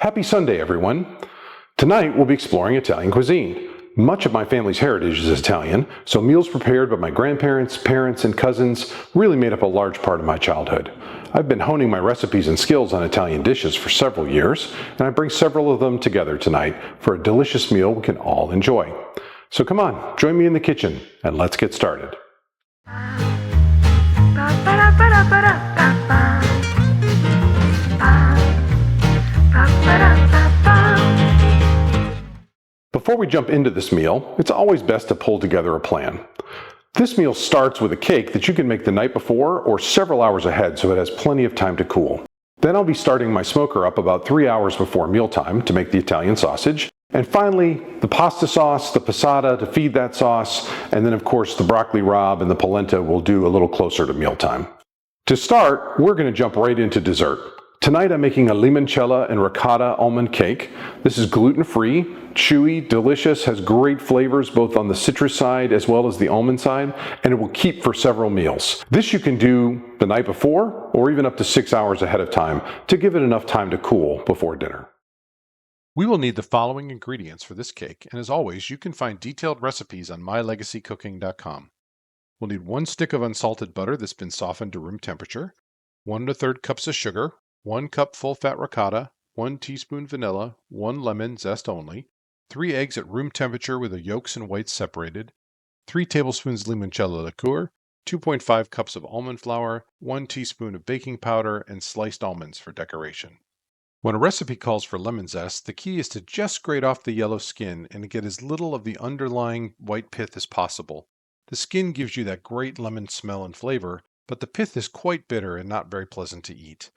Happy Sunday, everyone. Tonight we'll be exploring Italian cuisine. Much of my family's heritage is Italian, so meals prepared by my grandparents, parents, and cousins really made up a large part of my childhood. I've been honing my recipes and skills on Italian dishes for several years, and I bring several of them together tonight for a delicious meal we can all enjoy. So come on, join me in the kitchen, and let's get started. Before we jump into this meal, it's always best to pull together a plan. This meal starts with a cake that you can make the night before or several hours ahead so it has plenty of time to cool. Then I'll be starting my smoker up about 3 hours before mealtime to make the Italian sausage. And finally, the pasta sauce, the passata to feed that sauce, and then of course the broccoli rabe and the polenta will do a little closer to mealtime. To start, we're going to jump right into dessert. Tonight I'm making a limoncello and ricotta almond cake. This is gluten-free, chewy, delicious, has great flavors both on the citrus side as well as the almond side, and it will keep for several meals. This you can do the night before or even up to 6 hours ahead of time to give it enough time to cool before dinner. We will need the following ingredients for this cake, and as always, you can find detailed recipes on mylegacycooking.com. We'll need 1 stick of unsalted butter that's been softened to room temperature, 1 1/3 cups of sugar, 1 cup full-fat ricotta, 1 teaspoon vanilla, 1 lemon, zest only, 3 eggs at room temperature with the yolks and whites separated, 3 tablespoons limoncello liqueur, 2.5 cups of almond flour, 1 teaspoon of baking powder, and sliced almonds for decoration. When a recipe calls for lemon zest, the key is to just grate off the yellow skin and get as little of the underlying white pith as possible. The skin gives you that great lemon smell and flavor, but the pith is quite bitter and not very pleasant to eat.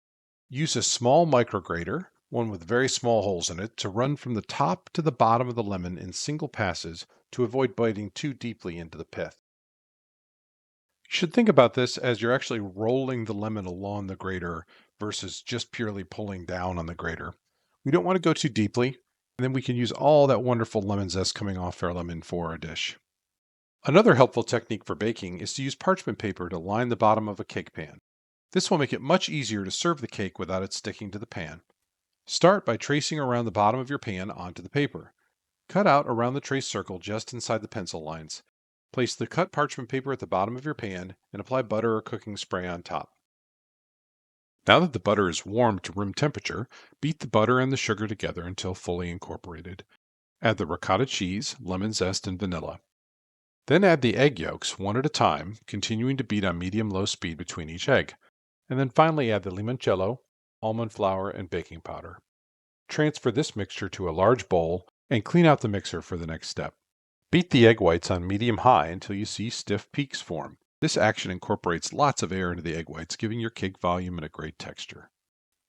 Use a small micrograter, one with very small holes in it, to run from the top to the bottom of the lemon in single passes to avoid biting too deeply into the pith. You should think about this as you're actually rolling the lemon along the grater versus just purely pulling down on the grater. We don't want to go too deeply, and then we can use all that wonderful lemon zest coming off our lemon for our dish. Another helpful technique for baking is to use parchment paper to line the bottom of a cake pan. This will make it much easier to serve the cake without it sticking to the pan. Start by tracing around the bottom of your pan onto the paper. Cut out around the trace circle just inside the pencil lines. Place the cut parchment paper at the bottom of your pan and apply butter or cooking spray on top. Now that the butter is warmed to room temperature, beat the butter and the sugar together until fully incorporated. Add the ricotta cheese, lemon zest, and vanilla. Then add the egg yolks one at a time, continuing to beat on medium-low speed between each egg. And then finally add the limoncello, almond flour, and baking powder. Transfer this mixture to a large bowl and clean out the mixer for the next step. Beat the egg whites on medium-high until you see stiff peaks form. This action incorporates lots of air into the egg whites, giving your cake volume and a great texture.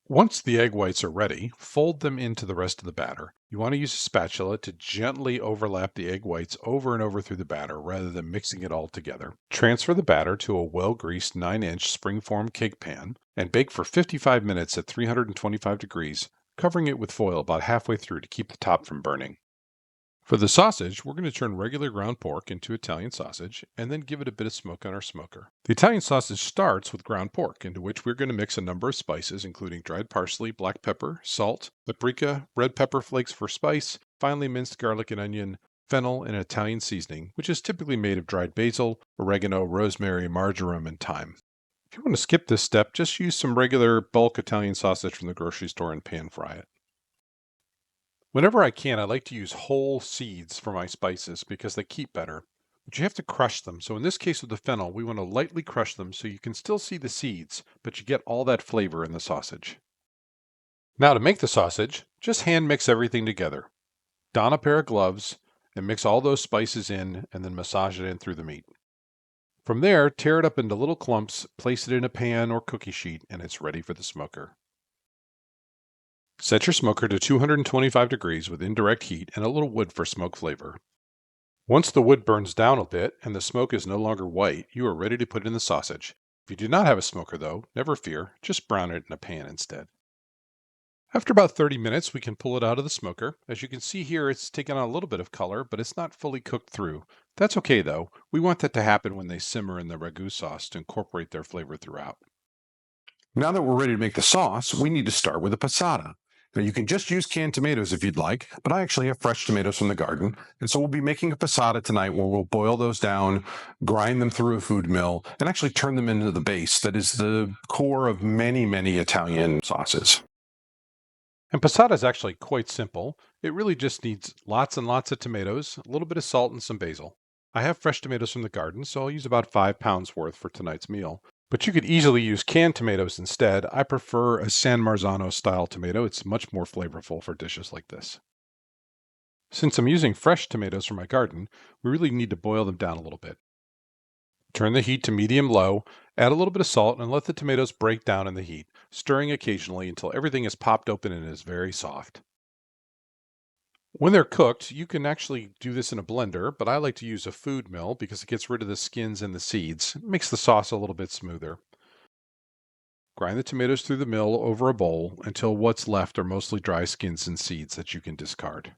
Once the egg whites are ready, fold them into the rest of the batter. You want to use a spatula to gently overlap the egg whites over and over through the batter rather than mixing it all together. Transfer the batter to a well-greased 9-inch spring-form cake pan and bake for 55 minutes at 325 degrees, covering it with foil about halfway through to keep the top from burning. For the sausage, we're going to turn regular ground pork into Italian sausage and then give it a bit of smoke on our smoker. The Italian sausage starts with ground pork, into which we're going to mix a number of spices, including dried parsley, black pepper, salt, paprika, red pepper flakes for spice, finely minced garlic and onion, fennel, and Italian seasoning, which is typically made of dried basil, oregano, rosemary, marjoram, and thyme. If you want to skip this step, just use some regular bulk Italian sausage from the grocery store and pan fry it. Whenever I can, I like to use whole seeds for my spices because they keep better, but you have to crush them. So in this case with the fennel, we want to lightly crush them so you can still see the seeds, but you get all that flavor in the sausage. Now to make the sausage, just hand mix everything together. Don a pair of gloves and mix all those spices in and then massage it in through the meat. From there, tear it up into little clumps, place it in a pan or cookie sheet, and it's ready for the smoker. Set your smoker to 225 degrees with indirect heat and a little wood for smoke flavor. Once the wood burns down a bit and the smoke is no longer white, you are ready to put in the sausage. If you do not have a smoker though, never fear, just brown it in a pan instead. After about 30 minutes, we can pull it out of the smoker. As you can see here, it's taken on a little bit of color, but it's not fully cooked through. That's okay though. We want that to happen when they simmer in the Ragu sauce to incorporate their flavor throughout. Now that we're ready to make the sauce, we need to start with the passata. Now, you can just use canned tomatoes if you'd like, but I actually have fresh tomatoes from the garden. And so we'll be making a passata tonight where we'll boil those down, grind them through a food mill, and actually turn them into the base that is the core of many, many Italian sauces. And passata is actually quite simple. It really just needs lots and lots of tomatoes, a little bit of salt, and some basil. I have fresh tomatoes from the garden, so I'll use about 5 pounds worth for tonight's meal. But you could easily use canned tomatoes instead. I prefer a San Marzano style tomato. It's much more flavorful for dishes like this. Since I'm using fresh tomatoes from my garden, we really need to boil them down a little bit. Turn the heat to medium-low, add a little bit of salt, and let the tomatoes break down in the heat, stirring occasionally until everything is popped open and is very soft. When they're cooked, you can actually do this in a blender, but I like to use a food mill because it gets rid of the skins and the seeds. It makes the sauce a little bit smoother. Grind the tomatoes through the mill over a bowl until what's left are mostly dry skins and seeds that you can discard.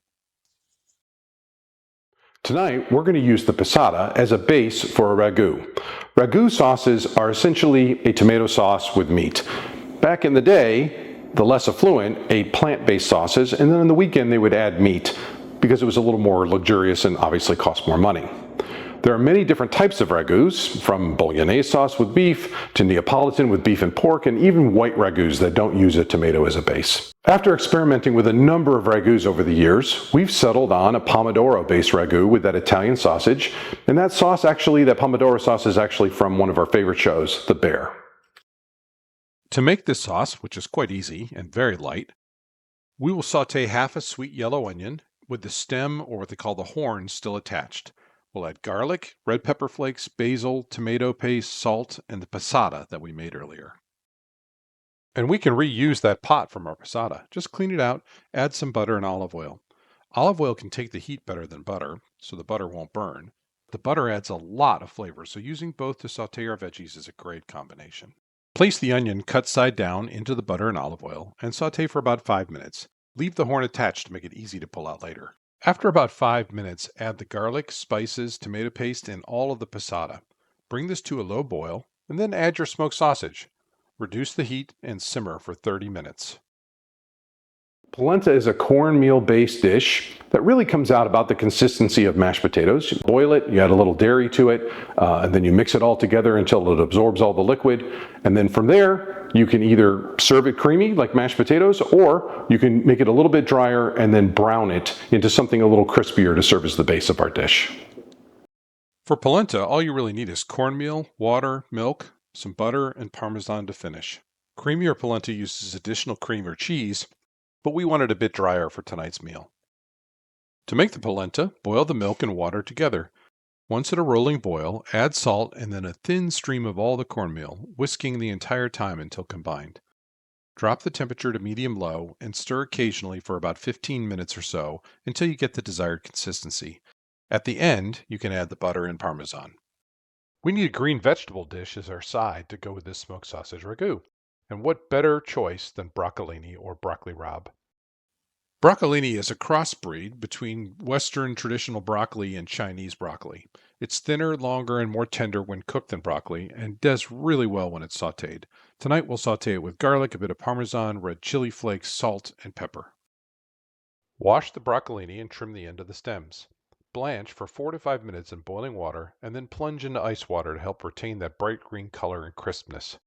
Tonight, we're going to use the passata as a base for a ragu. Ragu sauces are essentially a tomato sauce with meat. Back in the day, the less affluent ate plant-based sauces, and then on the weekend they would add meat because it was a little more luxurious and obviously cost more money. There are many different types of ragus, from bolognese sauce with beef to Neapolitan with beef and pork, and even white ragus that don't use a tomato as a base. After experimenting with a number of ragus over the years, we've settled on a pomodoro-based ragu with that Italian sausage, and that pomodoro sauce is actually from one of our favorite shows, The Bear. To make this sauce, which is quite easy and very light, we will saute half a sweet yellow onion with the stem, or what they call the horn, still attached. We'll add garlic, red pepper flakes, basil, tomato paste, salt, and the passata that we made earlier. And we can reuse that pot from our passata. Just clean it out, add some butter and olive oil. Olive oil can take the heat better than butter, so the butter won't burn. The butter adds a lot of flavor, so using both to saute our veggies is a great combination. Place the onion cut side down into the butter and olive oil and saute for about 5 minutes. Leave the horn attached to make it easy to pull out later. After about 5 minutes, add the garlic, spices, tomato paste, and all of the passata. Bring this to a low boil, and then add your smoked sausage. Reduce the heat and simmer for 30 minutes. Polenta is a cornmeal-based dish that really comes out about the consistency of mashed potatoes. You boil it, you add a little dairy to it, and then you mix it all together until it absorbs all the liquid. And then from there, you can either serve it creamy like mashed potatoes, or you can make it a little bit drier and then brown it into something a little crispier to serve as the base of our dish. For polenta, all you really need is cornmeal, water, milk, some butter, and Parmesan to finish. Creamier polenta uses additional cream or cheese, but we want it a bit drier for tonight's meal. To make the polenta, boil the milk and water together. Once at a rolling boil, add salt and then a thin stream of all the cornmeal, whisking the entire time until combined. Drop the temperature to medium-low and stir occasionally for about 15 minutes or so until you get the desired consistency. At the end, you can add the butter and Parmesan. We need a green vegetable dish as our side to go with this smoked sausage ragu. And what better choice than broccolini or broccoli rabe? Broccolini is a crossbreed between Western traditional broccoli and Chinese broccoli. It's thinner, longer, and more tender when cooked than broccoli, and does really well when it's sautéed. Tonight we'll sauté it with garlic, a bit of Parmesan, red chili flakes, salt, and pepper. Wash the broccolini and trim the end of the stems. Blanch for 4 to 5 minutes in boiling water, and then plunge into ice water to help retain that bright green color and crispness.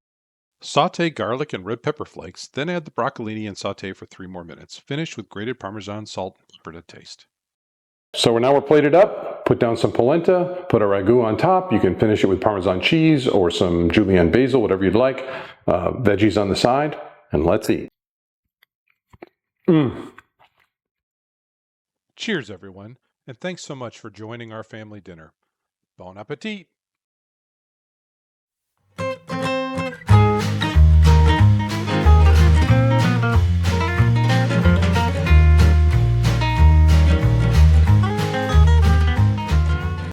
Sauté garlic and red pepper flakes, then add the broccolini and sauté for 3 more minutes. Finish with grated Parmesan, salt, and pepper to taste. So now we're plated up. Put down some polenta, put a ragu on top. You can finish it with Parmesan cheese or some julienne basil, whatever you'd like. Veggies on the side, and let's eat. Cheers, everyone, and thanks so much for joining our family dinner. Bon appetit!